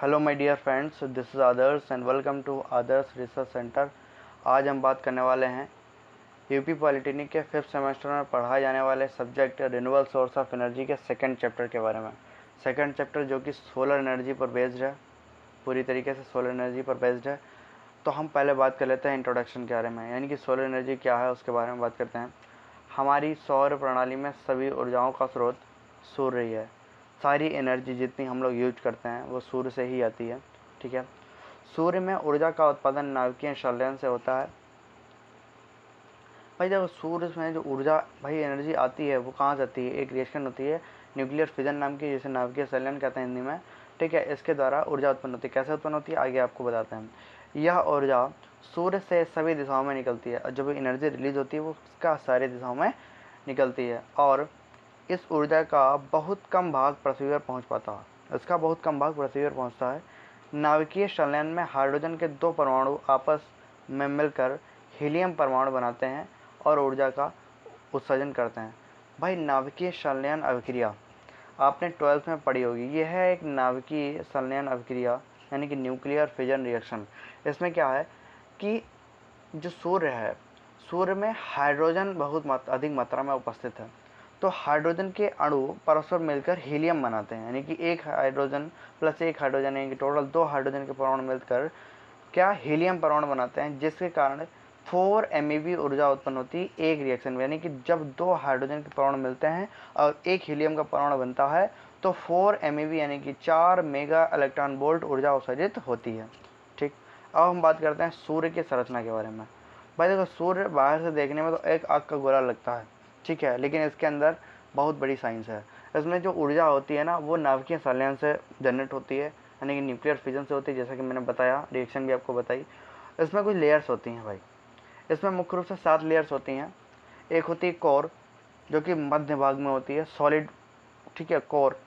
Hello my dear friends, this is Adarsh and welcome to Adarsh research centre. आज हम बात करने वाले हैं यूपी पॉलिटेक्निक के 5th सेमेस्टर में पढ़ाए जाने वाले subject renewable source of energy के सेकंड चैप्टर के बारे में। सेकंड चैप्टर जो कि सोलर एनर्जी पर बेस्ड है, पूरी तरीके से सोलर एनर्जी पर बेस्ड है। तो हम पहले बात कर लेते हैं इंट्रोडक्शन के बारे में, यानी कि सोलर एनर्जी क्या है उसके बारे में बात करते हैं। हमारी सौर प्रणाली में सभी ऊर्जाओं का स्रोत सूर्य ही है। सारी एनर्जी जितनी हम लोग यूज करते हैं वो सूर्य से ही आती है। ठीक है, सूर्य में ऊर्जा का उत्पादन नाभिकीय संलयन से होता है। भाई जब सूर्य में जो ऊर्जा भाई एनर्जी आती है वो कहाँ से आती है? एक रिएक्शन होती है न्यूक्लियर फिजन नाम की, जिसे नाभिकीय संलयन कहते हैं हिंदी में। ठीक है, इसके द्वारा ऊर्जा उत्पन्न होती है। कैसे उत्पन्न होती है आगे आपको बताते हैं। यह ऊर्जा सूर्य से सभी दिशाओं में निकलती है और जब एनर्जी रिलीज होती है वो उसका सारी दिशाओं में निकलती है और इस ऊर्जा का बहुत कम भाग पृथ्वी पर पहुंच पाता है। इसका बहुत कम भाग पृथ्वी पर पहुंचता है। नाभिकीय संलयन में हाइड्रोजन के 2 परमाणु आपस में मिलकर हीलियम परमाणु बनाते हैं और ऊर्जा का उत्सर्जन करते हैं। भाई नाभिकीय संलयन अभिक्रिया आपने 12th में पढ़ी होगी। यह है एक नाभिकीय संलयन अभिक्रिया, यानी कि न्यूक्लियर फिजन रिएक्शन। इसमें क्या है कि जो सूर्य है, सूर्य में हाइड्रोजन बहुत अधिक मात्रा में उपस्थित है। तो हाइड्रोजन के अणु परस्पर मिलकर हीलियम बनाते हैं, यानी कि एक हाइड्रोजन प्लस एक हाइड्रोजन, यानी कि टोटल 2 हाइड्रोजन के परमाणु मिलकर क्या हीलियम परमाणु बनाते हैं, जिसके कारण 4 MeV ऊर्जा उत्पन्न होती है एक रिएक्शन में। यानी कि जब 2 हाइड्रोजन के परमाणु मिलते हैं और एक हीलियम का परमाणु बनता है तो 4 MeV यानी कि 4 मेगा इलेक्ट्रॉन वोल्ट ऊर्जा उत्सर्जित होती है। ठीक, अब हम बात करते हैं सूर्य की संरचना के बारे में। भाई देखो, सूर्य बाहर से देखने में तो एक आग का गोला लगता है, ठीक है, लेकिन इसके अंदर बहुत बड़ी साइंस है। इसमें जो ऊर्जा होती है ना वो नाभिकीय संलयन से जनरेट होती है, यानी कि न्यूक्लियर फिजन से होती है, जैसा कि मैंने बताया, रिएक्शन भी आपको बताई। इसमें कुछ लेयर्स होती हैं भाई। इसमें मुख्य रूप से 7 लेयर्स होती हैं। एक होती है कोर, जो कि मध्य भाग में होती है, सॉलिड। ठीक है, कोर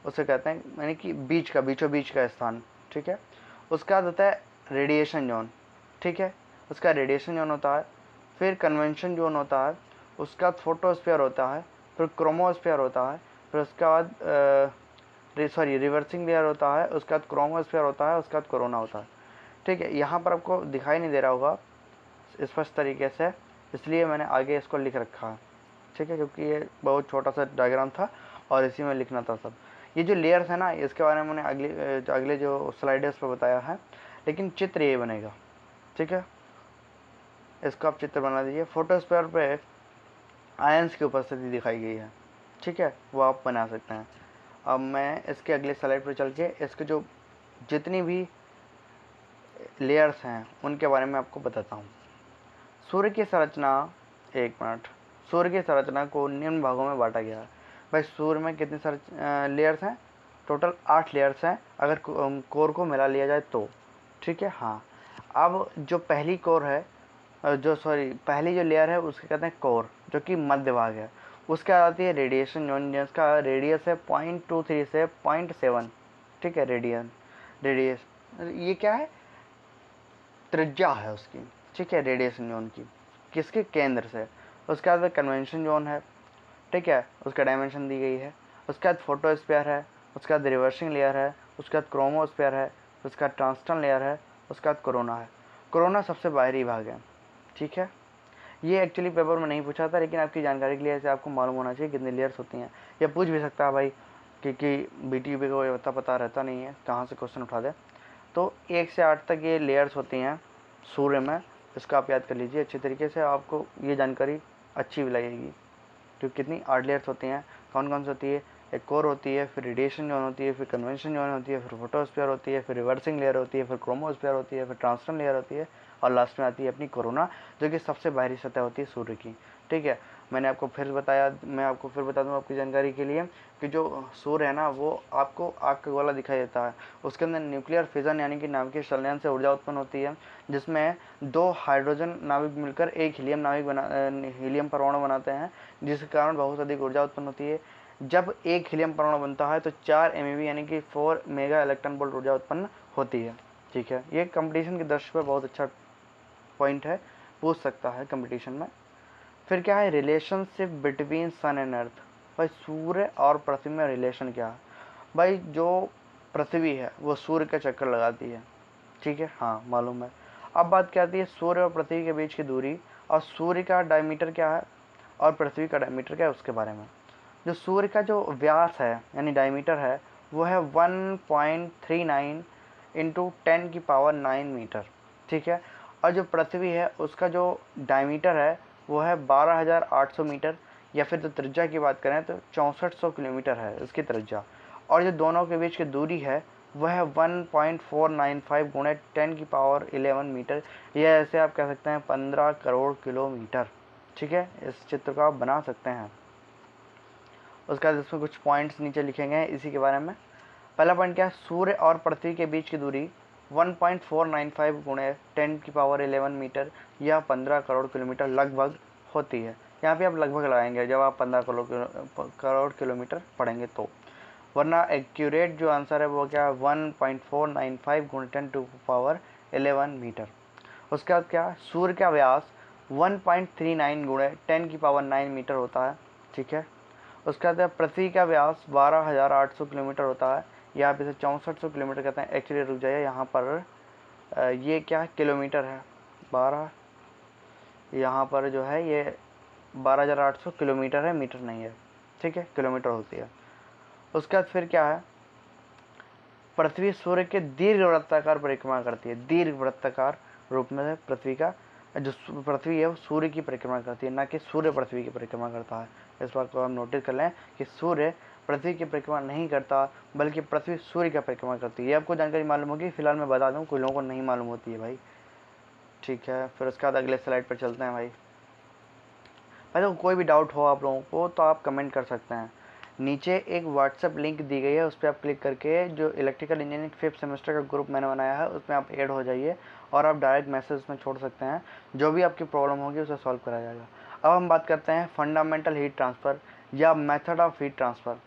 उसे कहते हैं, यानी कि बीच का, बीचों बीच का स्थान। ठीक है, उसका बाद होता है रेडिएशन जोन। ठीक है, उसका रेडिएशन जोन होता है। फिर कन्वेंशन जोन होता है, उसका बाद फोटोस्फीयर होता है, फिर क्रोमोस्फीयर होता है, फिर उसके बाद रिवर्सिंग लेयर होता है, उसके बाद क्रोमोस्फीयर होता है, उसके बाद कोरोना होता है। ठीक है, यहाँ पर आपको दिखाई नहीं दे रहा होगा स्पष्ट तरीके से, इसलिए मैंने आगे इसको लिख रखा है। ठीक है, क्योंकि ये बहुत छोटा सा डायग्राम था और इसी में लिखना था सब। ये जो लेयर्स है ना, इसके बारे में मैंने अगले जो स्लाइडर्स पर बताया है, लेकिन चित्र ये बनेगा। ठीक है, इसको आप चित्र बना दीजिए। फोटोस्फीयर पे आयंस की उपस्थिति दिखाई गई है। ठीक है, वो आप बना सकते हैं। अब मैं इसके अगले स्लाइड पर चल के इसके जो जितनी भी लेयर्स हैं उनके बारे में आपको बताता हूँ। सूर्य की संरचना, एक मिनट, सूर्य की संरचना को निम्न भागों में बांटा गया है। भाई सूर्य में कितनी लेयर्स हैं? टोटल 8 लेयर्स हैं अगर कोर को मिला लिया जाए तो। ठीक है, हाँ। अब जो पहली कोर है, पहली जो लेयर है उसके कहते हैं कोर, जो कि मध्य भाग है। उसके बाद आती है रेडिएशन जोन, जिसका रेडियस है 0.23 से 0.7। ठीक है, रेडियस ये क्या है? त्रिज्या है उसकी। ठीक है, रेडिएशन जोन की, किसके केंद्र से। उसके बाद कन्वेंशन जोन है। ठीक है, उसका डायमेंशन दी गई है। उसके बाद फोटोस्फीयर है, उसके बाद रिवर्सिंग लेयर है, उसके बाद क्रोमोस्फीयर है, उसके बाद ट्रांजिशन लेयर है, उसके बाद कोरोना है। कोरोना सबसे बाहरी भाग है। ठीक है, ये एक्चुअली पेपर में नहीं पूछा था, लेकिन आपकी जानकारी के लिए ऐसे आपको मालूम होना चाहिए कितनी लेयर्स होती हैं। या पूछ भी सकता है भाई, क्योंकि BTB को ये पता रहता नहीं है कहाँ से क्वेश्चन उठा दे। तो 1 से 8 तक ये लेयर्स होती हैं सूर्य में। इसका आप याद कर लीजिए अच्छी तरीके से, आपको ये जानकारी अच्छी भी लगेगी। तो कितनी 8 लेयर्स होती हैं, कौन कौन सी होती है? एक कोर होती है, फिर रेडिएशन जोन होती है, फिर कन्वेंशन जोन होती है, फिर फोटोस्फीयर होती है, फिर रिवर्सिंग लेयर होती है, फिर क्रोमोस्फीयर होती है, फिर ट्रांजिशन लेयर होती है, और लास्ट में आती है अपनी कोरोना, जो कि सबसे बाहरी सतह होती है सूर्य की। ठीक है, मैंने आपको फिर बताया, मैं आपको फिर बता दूं आपकी जानकारी के लिए, कि जो सूर्य है ना वो आपको आग का गोला दिखाई देता है। उसके अंदर न्यूक्लियर फिजन यानी कि नाभिकीय संलयन से ऊर्जा उत्पन्न होती है, जिसमें 2 हाइड्रोजन नाभिक मिलकर एक हीलियम परमाणु बनाते हैं, जिसके कारण बहुत अधिक ऊर्जा उत्पन्न होती है। जब एक हीलियम परमाणु बनता है तो 4 MeV यानी कि 4 मेगा इलेक्ट्रॉन वोल्ट ऊर्जा उत्पन्न होती है। ठीक है, ये कंपटीशन की दृष्टि पर बहुत अच्छा पॉइंट है, पूछ सकता है कंपटीशन में। फिर क्या है? Relationship between sun and earth. भाई सूर्य और पृथ्वी में रिलेशन क्या है? भाई जो पृथ्वी है वो सूर्य का चक्कर लगाती है, ठीक है, हाँ मालूम है। अब बात क्या आती है सूर्य और पृथ्वी के बीच की दूरी, और सूर्य का डायमीटर क्या है और पृथ्वी का डायमीटर क्या है उसके बारे में। जो सूर्य का जो व्यास है यानी डायमीटर है वो है 1.39 इंटू 10⁹ मीटर, ठीक है। और जो पृथ्वी है उसका जो डायमीटर है वो है 12,800 मीटर, या फिर जो त्रिज्या की बात करें तो 6400 किलोमीटर है इसकी त्रिज्या। और जो दोनों के बीच की दूरी है वह है 1.495 गुणे 10⁻11 मीटर, यह ऐसे आप कह सकते हैं 15 करोड़ किलोमीटर, ठीक है। इस चित्र को आप बना सकते हैं। उसके बाद इसमें कुछ पॉइंट्स नीचे लिखे गए हैं इसी के बारे में। पहला पॉइंट क्या है, सूर्य और पृथ्वी के बीच की दूरी 1.495 गुणे 10⁻11 मीटर या 15 करोड़ किलोमीटर लगभग होती है। यहाँ पे आप लगभग लगाएंगे जब आप 15 करोड़ किलोमीटर पढ़ेंगे तो, वरना एक्यूरेट जो आंसर है वो क्या है 1.495 गुणे 10⁻11 मीटर। उसके बाद क्या, सूर्य का व्यास 1.39 गुणे 10⁹ मीटर होता है, ठीक है। उसके बाद पृथ्वी का व्यास 12,800 किलोमीटर होता है, या आप इसे 6400 किलोमीटर कहते हैं। एक्चुअली रुक जाइए, यहाँ पर ये क्या किलोमीटर है, 12, यहाँ पर जो है ये 12,800 किलोमीटर है, मीटर नहीं है, ठीक है, किलोमीटर होती है। उसके बाद फिर क्या है, पृथ्वी सूर्य के दीर्घ वृत्ताकार परिक्रमा करती है, दीर्घ वृत्ताकार रूप में पृथ्वी का जो पृथ्वी है वो सूर्य की परिक्रमा करती है, ना कि सूर्य पृथ्वी की परिक्रमा करता है। इस बात को हम नोटिस कर लें कि सूर्य पृथ्वी की परिक्रमा नहीं करता बल्कि पृथ्वी सूर्य की परिक्रमा करती है। ये आपको जानकारी मालूम होगी, फिलहाल मैं बता दूं, कुछ लोगों को नहीं मालूम होती है भाई, ठीक है। फिर उसके बाद अगले स्लाइड पर चलते हैं भाई। तो कोई भी डाउट हो आप लोगों को तो आप कमेंट कर सकते हैं। नीचे एक व्हाट्सएप लिंक दी गई है, उस पर आप क्लिक करके जो इलेक्ट्रिकल इंजीनियरिंग 5th सेमेस्टर का ग्रुप मैंने बनाया है उसमें आप ऐड हो जाइए और आप डायरेक्ट मैसेज उसमें छोड़ सकते हैं, जो भी आपकी प्रॉब्लम होगी उसे सॉल्व कराया जाएगा। अब हम बात करते हैं फंडामेंटल हीट ट्रांसफ़र या मेथड ऑफ हीट ट्रांसफ़र।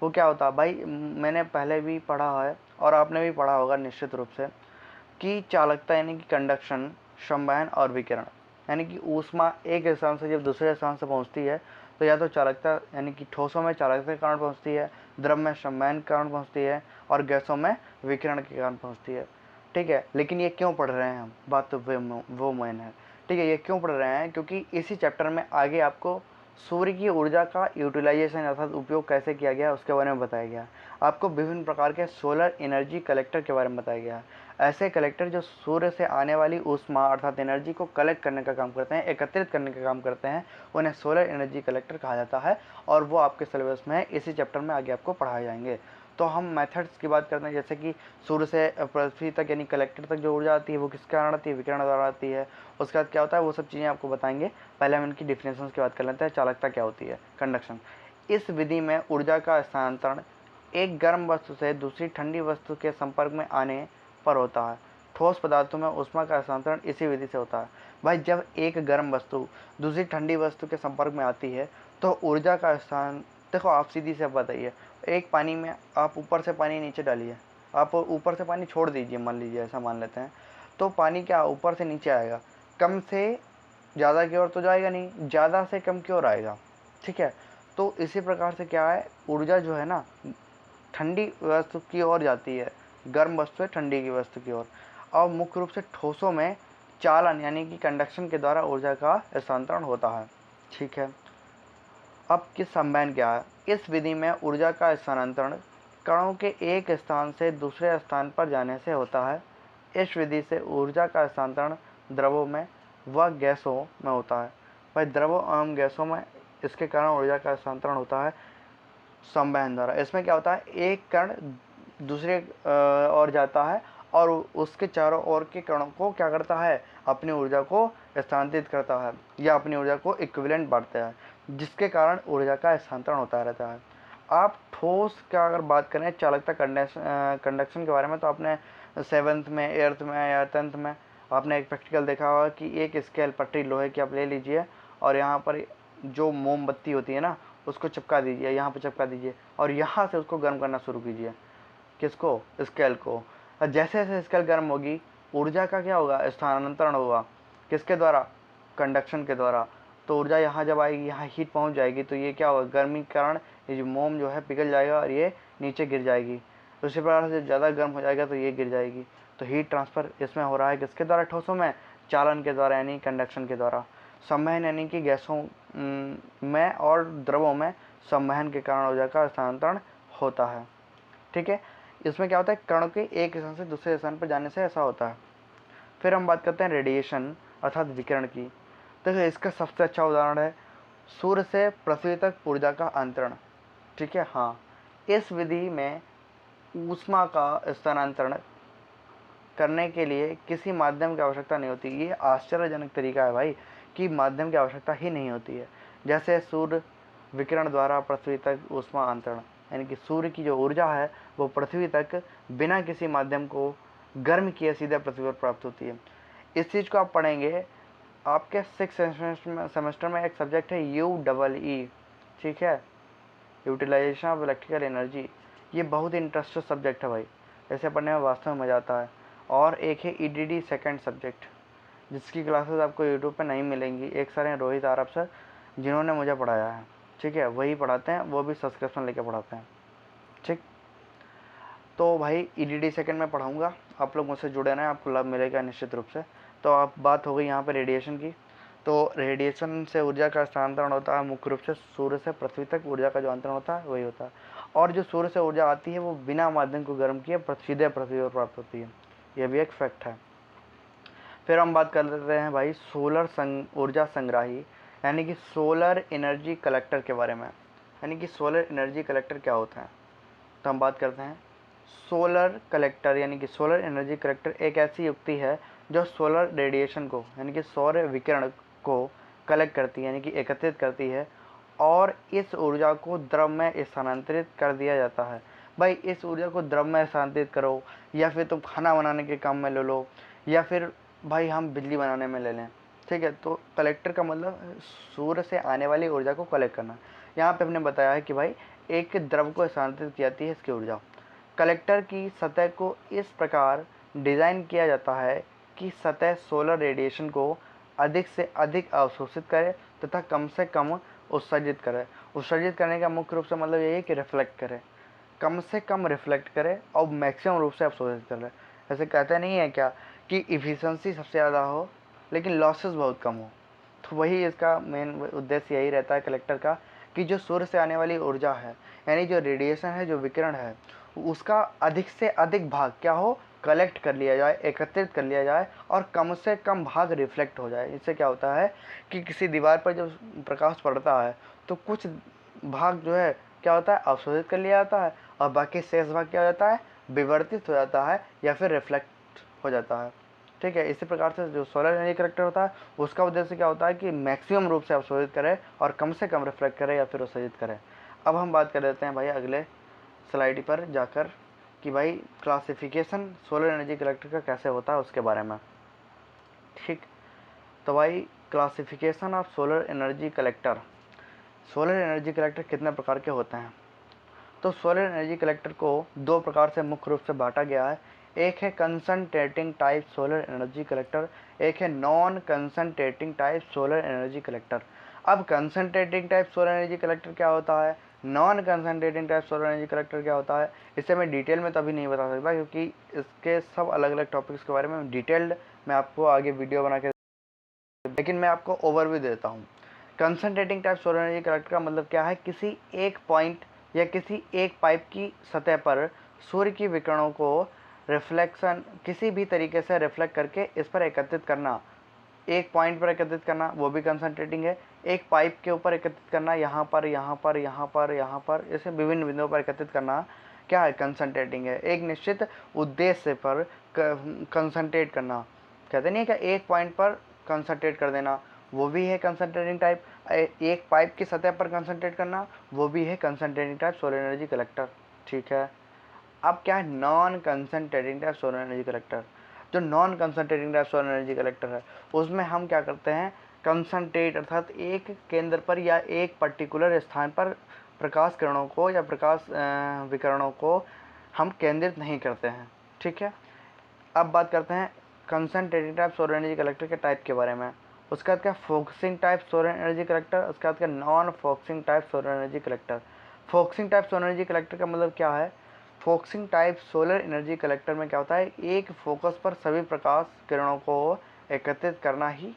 वो क्या होता है भाई, मैंने पहले भी पढ़ा है और आपने भी पढ़ा होगा निश्चित रूप से, कि चालकता यानी कि कंडक्शन, संवहन और विकिरण, यानी कि ऊष्मा एक स्थान से जब दूसरे स्थान से पहुंचती है तो या तो चालकता यानी कि ठोसों में चालकता के कारण पहुंचती है, द्रव में संवहन के कारण पहुंचती है और गैसों में विकिरण के कारण पहुंचती है, ठीक है। लेकिन ये क्यों पढ़ रहे हैं हम, बात तो वो मेन है, ठीक है। ये क्यों पढ़ रहे हैं, क्योंकि इसी चैप्टर में आगे आपको सूर्य की ऊर्जा का यूटिलाइजेशन अर्थात उपयोग कैसे किया गया उसके बारे में बताया गया। आपको विभिन्न प्रकार के सोलर एनर्जी कलेक्टर के बारे में बताया गया। ऐसे कलेक्टर जो सूर्य से आने वाली ऊष्मा अर्थात एनर्जी को कलेक्ट करने का काम करते हैं, एकत्रित करने का काम करते हैं, उन्हें सोलर एनर्जी कलेक्टर कहा जाता है और वो आपके सिलेबस में इसी चैप्टर में आगे आपको पढ़ाए जाएंगे। तो हम मेथड्स की बात करते हैं, जैसे कि सूर्य से पृथ्वी तक यानी कलेक्टर तक जो ऊर्जा आती है वो किसके कारण आती है, विकिरण द्वारा आती है। उसके बाद क्या होता है वो सब चीज़ें आपको बताएंगे। पहले हम इनकी डिफिनेशन की बात कर लेते हैं। चालकता क्या होती है, कंडक्शन। इस विधि में ऊर्जा का स्थानांतरण एक गर्म वस्तु से दूसरी ठंडी वस्तु के संपर्क में आने पर होता है। ठोस पदार्थों में ऊष्मा का हस्तांतरण इसी विधि से होता है। भाई जब एक गर्म वस्तु दूसरी ठंडी वस्तु के संपर्क में आती है तो ऊर्जा का स्थान, देखो आप सीधी से बताइए, एक पानी में आप ऊपर से पानी नीचे डालिए, आप ऊपर से पानी छोड़ दीजिए, मान लीजिए ऐसा मान लेते हैं, तो पानी क्या ऊपर से नीचे आएगा, कम से ज़्यादा की ओर तो जाएगा नहीं, ज़्यादा से कम की ओर आएगा, ठीक है। तो इसी प्रकार से क्या है, ऊर्जा जो है ना ठंडी वस्तु की ओर जाती है, गर्म वस्तु है ठंडी की वस्तु की ओर, और मुख्य रूप से ठोसों में चालन यानी कि कंडक्शन के द्वारा ऊर्जा का हस्तांतरण होता है, ठीक है। अब किस संवहन क्या है, इस विधि में ऊर्जा का स्थानांतरण कणों के एक स्थान से दूसरे स्थान पर जाने से होता है। इस विधि से ऊर्जा का हस्तांतरण द्रवों में व गैसों में होता है। भाई द्रवों एवं गैसों में इसके कारण ऊर्जा का हस्तांतरण होता है संवहन द्वारा। इसमें क्या होता है, एक कण दूसरे ओर जाता है और उसके चारों ओर के कणों को क्या करता है, अपनी ऊर्जा को स्थानांतरित करता है या अपनी ऊर्जा को इक्विवेलेंट बांटता है, जिसके कारण ऊर्जा का स्थानांतरण होता रहता है। आप ठोस का अगर बात करें चालकता कंडक्शन के बारे में, तो आपने 7th में 8th में या 10th में आपने एक प्रैक्टिकल देखा होगा कि एक स्केल पट्टी लोहे की आप ले लीजिए और यहाँ पर जो मोमबत्ती होती है ना उसको चिपका दीजिए, यहाँ पर चिपका दीजिए और यहाँ से उसको गर्म करना शुरू कीजिए, किसको, स्केल को। और जैसे जैसे स्केल गर्म होगी ऊर्जा का क्या होगा, स्थानांतरण होगा, किसके द्वारा, कंडक्शन के द्वारा। तो ऊर्जा यहाँ जब आएगी, यहाँ हीट पहुँच जाएगी तो ये क्या होगा, गर्मी के कारण ये जो मोम जो है पिघल जाएगा और ये नीचे गिर जाएगी। उसी प्रकार से ज़्यादा गर्म हो जाएगा तो ये गिर जाएगी। तो हीट ट्रांसफ़र इसमें हो रहा है किसके द्वारा? ठोसों में चालन के द्वारा यानी कंडक्शन के द्वारा। संवहन यानी कि गैसों में और द्रवों में संवहन के कारण ऊर्जा का स्थानांतरण होता है। ठीक है, इसमें क्या होता है, कण के एक स्थान से दूसरे स्थान पर जाने से ऐसा होता है। फिर हम बात करते हैं रेडिएशन अर्थात विकिरण की। तो इसका सबसे अच्छा उदाहरण है सूर्य से पृथ्वी तक ऊर्जा का अंतरण। ठीक है, हाँ, इस विधि में ऊष्मा का स्थानांतरण करने के लिए किसी माध्यम की आवश्यकता नहीं होती। ये आश्चर्यजनक तरीका है भाई कि माध्यम की आवश्यकता ही नहीं होती है। जैसे सूर्य विकिरण द्वारा पृथ्वी तक ऊष्मा अंतरण, यानी कि सूर्य की जो ऊर्जा है वो पृथ्वी तक बिना किसी माध्यम को गर्म किए सीधे पृथ्वी पर प्राप्त होती है। इस चीज़ को आप पढ़ेंगे आपके 6th सेमेस्टर में एक सब्जेक्ट है UEE। ठीक है, यूटिलाइजेशन ऑफ इलेक्ट्रिकल एनर्जी। ये बहुत ही इंटरेस्टिंग सब्जेक्ट है भाई, ऐसे पढ़ने में वास्तव में मज़ा आता है। और एक है EDD सेकंड सब्जेक्ट, जिसकी क्लासेस आपको यूट्यूब पे नहीं मिलेंगी। एक सर हैं रोहित आरब सर, जिन्होंने मुझे पढ़ाया है। ठीक है, वही पढ़ाते हैं, वो भी सब्सक्रिप्शन लेके पढ़ाते हैं। ठीक, तो भाई EDD सेकंड में पढ़ाऊँगा, आप लोग मुझसे जुड़े रहें, आपको लाभ मिलेगा निश्चित रूप से। तो आप बात हो गई यहाँ पर रेडिएशन की। तो रेडिएशन से ऊर्जा का स्थानांतरण होता है मुख्य रूप से सूर्य से पृथ्वी तक ऊर्जा का जो अंतरण होता है वही होता है। और जो सूर्य से ऊर्जा आती है वो बिना माध्यम को गर्म किए सीधे पृथ्वी पर प्राप्त होती है। यह भी एक फैक्ट है। फिर हम बात कर लेते हैं भाई सोलर ऊर्जा संग्राही यानी कि सोलर एनर्जी कलेक्टर के बारे में। यानी कि सोलर एनर्जी कलेक्टर क्या होता है, तो हम बात करते हैं सोलर कलेक्टर। यानी कि सोलर एनर्जी कलेक्टर एक ऐसी युक्ति है जो सोलर रेडिएशन को यानी कि सौर विकिरण को कलेक्ट करती है यानी कि एकत्रित करती है और इस ऊर्जा को द्रव में स्थानांतरित कर दिया जाता है। भाई इस ऊर्जा को द्रव में स्थानांतरित करो या फिर तुम खाना बनाने के काम में ले लो या फिर भाई हम बिजली बनाने में ले लें। ठीक है, तो कलेक्टर का मतलब सूर्य से आने वाली ऊर्जा को कलेक्ट करना। यहाँ पे हमने बताया है कि भाई एक द्रव को स्थानांतरित की जाती है इसकी ऊर्जा। कलेक्टर की सतह को इस प्रकार डिज़ाइन किया जाता है कि सतह सोलर रेडिएशन को अधिक से अधिक अवशोषित करे तथा कम से कम उत्सर्जित करे। उत्सर्जित करने का मुख्य रूप से मतलब यही है कि रिफ्लेक्ट करे, कम से कम रिफ्लेक्ट करे और मैक्सिमम रूप से अवशोषित करे। ऐसे कहते नहीं है क्या कि इफ़िशेंसी सबसे ज़्यादा हो लेकिन लॉसेस बहुत कम हो। तो वही इसका मेन उद्देश्य यही रहता है कलेक्टर का कि जो सूर्य से आने वाली ऊर्जा है यानी जो रेडिएशन है, जो विकिरण है, उसका अधिक से अधिक भाग क्या हो, कलेक्ट कर लिया जाए, एकत्रित कर लिया जाए और कम से कम भाग रिफ्लेक्ट हो जाए। इससे क्या होता है कि किसी दीवार पर जब प्रकाश पड़ता है तो कुछ भाग जो है क्या होता है, अवशोषित कर लिया जाता है और बाकी शेष भाग क्या हो जाता है, विवर्तित हो जाता है या फिर रिफ्लेक्ट हो जाता है। ठीक है, इसी प्रकार से जो सोलर एनर्जी कलेक्टर होता है उसका उद्देश्य क्या होता है कि मैक्सिमम रूप से अवशोषित करे और कम से कम रिफ्लेक्ट करे या फिर उत्सर्जित करे। अब हम बात कर लेते हैं भाई अगले स्लाइड पर जाकर कि भाई क्लासिफिकेशन सोलर एनर्जी कलेक्टर का कैसे होता है उसके बारे में। ठीक, तो भाई classification of solar energy collector. Solar energy collector कितने प्रकार के होते हैं, तो सोलर एनर्जी कलेक्टर को दो प्रकार से मुख्य रूप से बांटा गया है। एक है concentrating type solar energy collector, एक है non concentrating type solar energy collector. अब concentrating type solar energy collector क्या होता है, non concentrating type solar energy collector क्या होता है, इसे मैं डिटेल में तो अभी नहीं बता सकता क्योंकि इसके सब अलग अलग टॉपिक्स के बारे में डिटेल्ड मैं आपको आगे वीडियो बना के, लेकिन मैं आपको ओवरव्यू देता हूँ। Concentrating type solar energy collector का मतलब क्या है, किसी एक पॉइंट या किसी एक पाइप की सतह पर सूर्य की विकिरणों को रिफ्लेक्शन किसी भी तरीके से रिफ्लेक्ट करके इस पर एकत्रित करना। एक पॉइंट पर एकत्रित करना वो भी कंसंट्रेटिंग है, एक पाइप के ऊपर एकत्रित करना, यहाँ पर यहाँ पर यहाँ पर यहाँ पर ऐसे विभिन्न बिंदुओं पर एकत्रित करना क्या है, कंसंट्रेटिंग है। एक निश्चित उद्देश्य पर कंसंट्रेट करना, कहते नहीं है क्या, एक पॉइंट पर कंसंट्रेट कर देना वो भी है कंसंट्रेटिंग टाइप। एक पाइप की सतह पर कंसंट्रेट करना वो भी है concentrating type solar energy collector. ठीक है, अब क्या है non concentrating type solar energy collector. जो non concentrating type solar energy collector है उसमें हम क्या करते हैं, कंसंट्रेट अर्थात एक केंद्र पर या एक पर्टिकुलर स्थान पर प्रकाश किरणों को या प्रकाश विकिरणों को हम केंद्रित नहीं करते हैं। ठीक है, अब बात करते हैं concentrating type solar energy collector के टाइप के बारे में। उसके बाद क्या focusing type solar energy collector, उसके बाद क्या non focusing type solar energy collector. Focusing type solar energy collector का मतलब क्या है, focusing type solar energy collector में क्या होता है, एक फोकस पर सभी प्रकाश किरणों को एकत्रित करना ही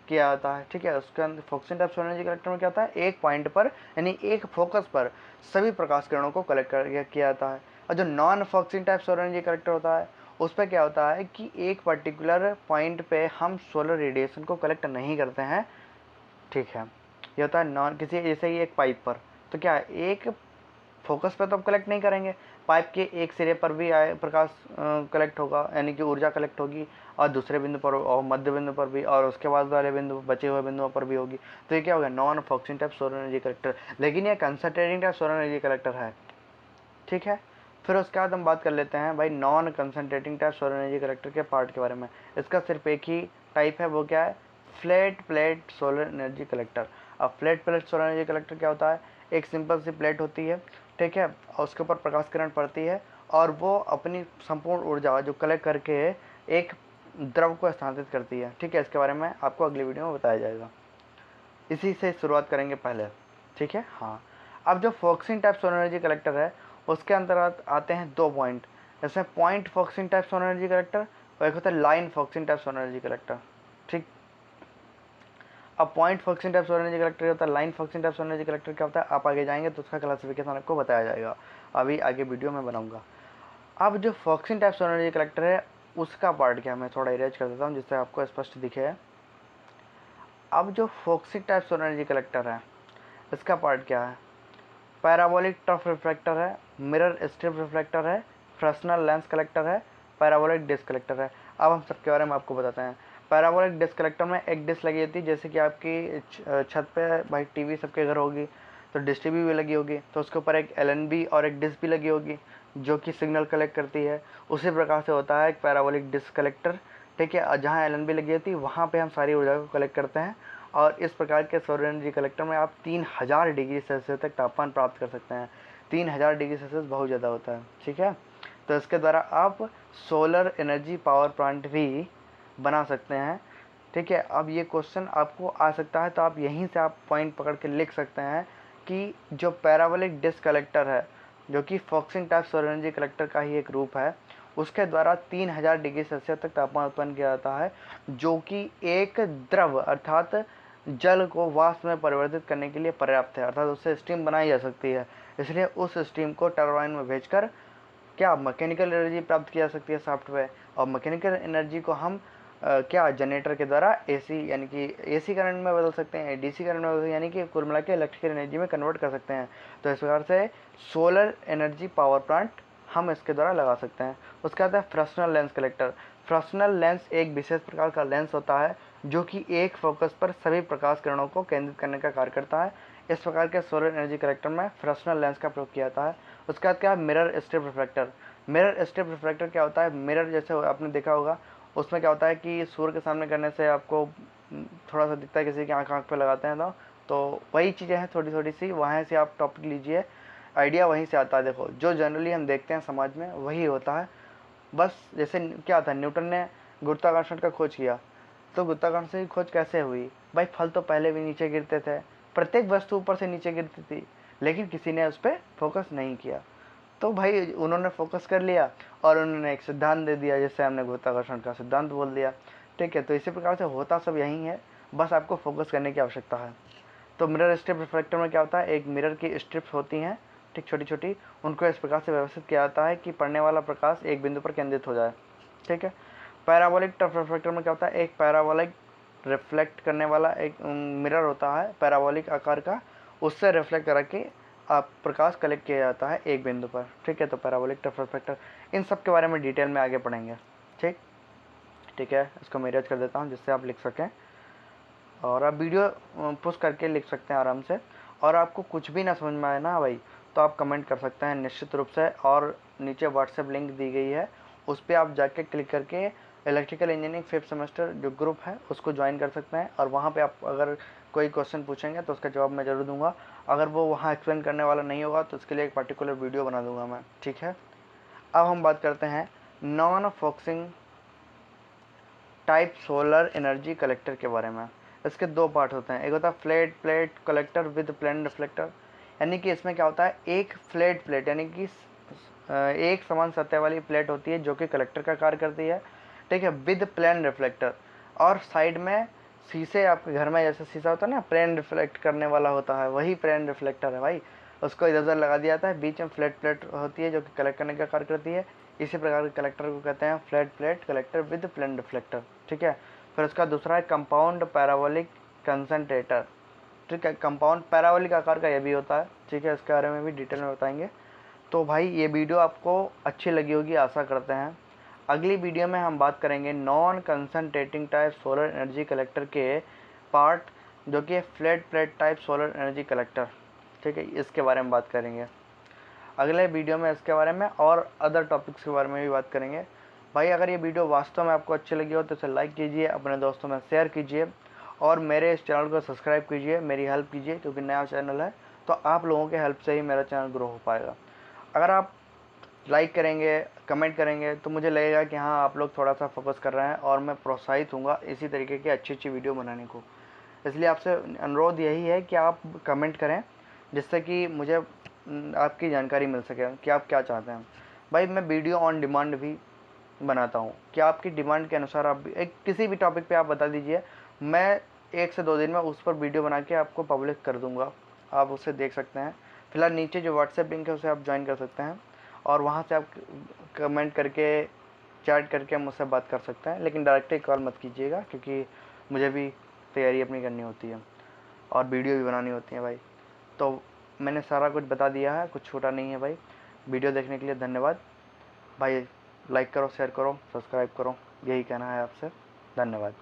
किया जाता है। ठीक है, उसके अंदर focusing type solar energy collector में क्या होता है, एक पॉइंट पर यानी एक फोकस पर सभी प्रकाश किरणों को कलेक्ट किया जाता है। और जो non focusing type solar energy collector होता है उस पर क्या होता है कि एक पर्टिकुलर पॉइंट पे हम सोलर रेडिएशन को कलेक्ट नहीं करते हैं। ठीक है, ये होता है नॉन, किसी जैसे ही एक पाइप पर, तो क्या एक फोकस पे तो आप कलेक्ट नहीं करेंगे, पाइप के एक सिरे पर भी आए प्रकाश कलेक्ट होगा यानी कि ऊर्जा कलेक्ट होगी, और दूसरे बिंदु पर और मध्य बिंदु पर भी, और उसके बाद वाले बिंदु बचे हुए बिंदुओं पर भी होगी। तो ये क्या होगा, non focusing type solar energy collector. लेकिन ये concentrating type solar energy collector है। ठीक है, फिर उसके बाद हम बात कर लेते हैं भाई non concentrating type solar energy collector के पार्ट के बारे में। इसका सिर्फ एक ही टाइप है, वो क्या है, flat plate solar energy collector. अब flat plate solar energy collector क्या होता है, एक सिंपल सी प्लेट होती है, ठीक है, और उसके ऊपर प्रकाश किरण पड़ती है और वो अपनी संपूर्ण ऊर्जा जो कलेक्ट करके एक द्रव को स्थानांतरित करती है। ठीक है, इसके बारे में आपको अगली वीडियो में बताया जाएगा, इसी से शुरुआत करेंगे पहले। ठीक है, हाँ। अब जो focusing type solar energy collector है उसके अंतर्गत आते हैं 2 पॉइंट, इसमें point focusing type solar energy collector और एक होता है line focusing type solar energy collector. ठीक, अब point focusing type solar energy collector होता है, line focusing type solar energy collector क्या होता है, आप आगे जाएंगे तो उसका क्लासिफिकेशन आपको बताया जाएगा, अभी आगे वीडियो में बनाऊंगा। अब जो focusing type solar energy collector है उसका पार्ट क्या है, मैं थोड़ा इरेज कर देता हूँ जिससे आपको स्पष्ट दिखे। अब जो focusing type solar energy collector है इसका पार्ट क्या है, पैराबोलिक टफ रिफ्लेक्टर है, मिरर स्ट्रिप रिफ्लेक्टर है, फ्रेस्नेल लेंस कलेक्टर है, पैराबोलिक डिस्क कलेक्टर है। अब हम सबके बारे में आपको बताते हैं। पैराबोलिक डिस्क कलेक्टर में एक डिस्क लगी होती है, जैसे कि आपकी छत पे भाई टीवी सबके घर होगी तो डिश टीवी भी लगी होगी, तो उसके ऊपर एक एलएनबी और एक डिस्क भी लगी होगी जो कि सिग्नल कलेक्ट करती है। उसी प्रकार से होता है एक पैराबोलिक डिस्क कलेक्टर। ठीक है, जहाँ एलएनबी लगी होती है वहाँ पे हम सारी ऊर्जा को कलेक्ट करते हैं, और इस प्रकार के सौर एनर्जी कलेक्टर में आप 3000 डिग्री सेल्सियस तक तापमान प्राप्त कर सकते हैं। 3000 डिग्री सेल्सियस बहुत ज़्यादा होता है। ठीक है, तो इसके द्वारा आप सोलर एनर्जी पावर प्लांट भी बना सकते हैं। ठीक है, अब ये क्वेश्चन आपको आ सकता है तो आप यहीं से आप पॉइंट पकड़ के लिख सकते हैं कि जो पैराबोलिक डिस्क कलेक्टर है जो कि focusing type solar energy collector का ही एक रूप है, उसके द्वारा 3000 डिग्री सेल्सियस तक तापमान उत्पन्न किया जाता है, जो कि एक द्रव अर्थात जल को वाष्प में परिवर्तित करने के लिए पर्याप्त है, अर्थात उससे स्टीम बनाई जा सकती है। इसलिए उस स्टीम को टरबाइन में भेजकर क्या मैकेनिकल एनर्जी प्राप्त की जा सकती है सॉफ्टवेयर, और मैकेनिकल एनर्जी को हम क्या जनरेटर के द्वारा एसी यानी कि एसी करंट में बदल सकते हैं, डीसी करंट में बदल सकते हैं, यानी कि कुल मिला के इलेक्ट्रिकल एनर्जी में कन्वर्ट कर सकते हैं। तो इस प्रकार से सोलर एनर्जी पावर प्लांट हम इसके द्वारा लगा सकते हैं। उसके बाद है Fresnel lens collector. Fresnel lens एक विशेष प्रकार का लेंस होता है जो कि एक फोकस पर सभी प्रकाश किरणों को केंद्रित करने का कार्य करता है। इस प्रकार के सोलर एनर्जी कलेक्टर में फ्रेस्नेल लेंस का प्रयोग किया जाता है। उसके बाद क्या है, mirror strip reflector. Mirror strip reflector क्या होता है, मिरर जैसे आपने देखा होगा उसमें क्या होता है कि सूर्य के सामने करने से आपको थोड़ा सा दिखता है, किसी की आँख पे लगाते हैं तो वही चीज़ें हैं थोड़ी थोड़ी सी, वहाँ से आप टॉपिक लीजिए, आइडिया वहीं से आता है। देखो जो जनरली हम देखते हैं समाज में वही होता है। बस जैसे क्या था, न्यूटन ने गुरुत्वाकर्षण का खोज किया, तो गुरुत्वाकर्षण की खोज कैसे हुई भाई, फल तो पहले भी नीचे गिरते थे, प्रत्येक वस्तु ऊपर से नीचे गिरती थी, लेकिन किसी ने उस पर फोकस नहीं किया। तो भाई उन्होंने फोकस कर लिया और उन्होंने एक सिद्धांत दे दिया जिससे हमने गुरुत्वाकर्षण का सिद्धांत बोल दिया। ठीक है, तो इसी प्रकार से होता सब यही है, बस आपको फोकस करने की आवश्यकता है। तो मिरर स्ट्रिप रिफ्लेक्टर में क्या होता है, एक मिरर की स्ट्रिप्स होती हैं, ठीक, छोटी छोटी, उनको इस प्रकार से व्यवस्थित किया जाता है कि पड़ने वाला प्रकाश एक बिंदु पर केंद्रित हो जाए। ठीक है, पैराबोलिक टफ रिफ्लेक्टर में क्या होता है, एक पैराबोलिक रिफ्लेक्ट करने वाला एक मिरर होता है पैराबोलिक आकार का, उससे रिफ्लेक्ट करके आप प्रकाश कलेक्ट किया जाता है एक बिंदु पर। ठीक है, तो पैराबोलिक टफ रिफ्लेक्टर, इन सब के बारे में डिटेल में आगे पढ़ेंगे। ठीक ठीक है, इसको मैं इरेज कर देता हूँ जिससे आप लिख सकें, और आप वीडियो पुश करके लिख सकते हैं आराम से। और आपको कुछ भी ना समझ में आए ना भाई तो आप कमेंट कर सकते हैं निश्चित रूप से, और नीचे व्हाट्सएप लिंक दी गई है उस पर आप जाके क्लिक करके इलेक्ट्रिकल इंजीनियरिंग 5th सेमेस्टर जो ग्रुप है उसको ज्वाइन कर सकते हैं, और वहाँ पे आप अगर कोई क्वेश्चन पूछेंगे तो उसका जवाब मैं ज़रूर दूंगा। अगर वो वहाँ एक्सप्लेन करने वाला नहीं होगा तो उसके लिए एक पर्टिकुलर वीडियो बना दूंगा मैं। ठीक है, अब हम बात करते हैं non focusing type solar energy collector के बारे में। इसके 2 पार्ट होते हैं, एक होता है flat plate collector with plane reflector, यानी कि इसमें क्या होता है, एक फ्लैट प्लेट यानी कि एक समान सतह वाली प्लेट होती है जो कि कलेक्टर का कार्य करती है, ठीक है, विद प्लेन रिफ्लेक्टर। और साइड में शीशे, आपके घर में जैसे शीशा होता है ना, प्लेन रिफ्लेक्ट करने वाला होता है, वही प्लेन रिफ्लेक्टर है भाई। उसको इधर उधर लगा दिया जाता है, बीच में फ्लैट प्लेट होती है जो कि कलेक्ट करने का कार्य करती है। इसी प्रकार के कलेक्टर को कहते हैं flat plate collector with plane reflector, ठीक है। फिर उसका दूसरा है कंपाउंड पैराबोलिक कंसंट्रेटर, ठीक है। कंपाउंड पैराबोलिक आकार का ये भी होता है, ठीक है, इसके बारे में भी डिटेल में बताएंगे। तो भाई ये वीडियो आपको अच्छी लगी होगी, आशा करते हैं। अगली वीडियो में हम बात करेंगे non concentrating type solar energy collector के पार्ट, जो कि flat plate type solar energy collector, ठीक है, इसके बारे में बात करेंगे। अगले वीडियो में इसके बारे में और अदर टॉपिक्स के बारे में भी बात करेंगे। भाई अगर ये वीडियो वास्तव में आपको अच्छी लगी हो तो इसे लाइक कीजिए, अपने दोस्तों में शेयर कीजिए और मेरे इस चैनल को सब्सक्राइब कीजिए, मेरी हेल्प कीजिए, क्योंकि नया चैनल है तो आप लोगों के हेल्प से ही मेरा चैनल ग्रो हो पाएगा। अगर आप लाइक करेंगे, कमेंट करेंगे तो मुझे लगेगा कि हाँ आप लोग थोड़ा सा फोकस कर रहे हैं और मैं प्रोत्साहित हूँगा इसी तरीके की अच्छी अच्छी वीडियो बनाने को। इसलिए आपसे अनुरोध यही है कि आप कमेंट करें, जिससे कि मुझे आपकी जानकारी मिल सके कि आप क्या चाहते हैं। भाई मैं वीडियो ऑन डिमांड भी बनाता हूँ, कि आपकी डिमांड के अनुसार आप एक किसी भी टॉपिक पे आप बता दीजिए, मैं 1 से 2 दिन में उस पर वीडियो बना के आपको पब्लिक कर दूँगा, आप उसे देख सकते हैं। फिलहाल नीचे जो व्हाट्सएप लिंक है उसे आप ज्वाइन कर सकते हैं और वहाँ से आप कमेंट करके, चैट करके मुझसे बात कर सकते हैं, लेकिन डायरेक्टली कॉल मत कीजिएगा, क्योंकि मुझे भी तैयारी अपनी करनी होती है और वीडियो भी बनानी होती है भाई। तो मैंने सारा कुछ बता दिया है, कुछ छूटा नहीं है भाई। वीडियो देखने के लिए धन्यवाद भाई। लाइक करो, शेयर करो, सब्सक्राइब करो, यही कहना है आपसे। धन्यवाद।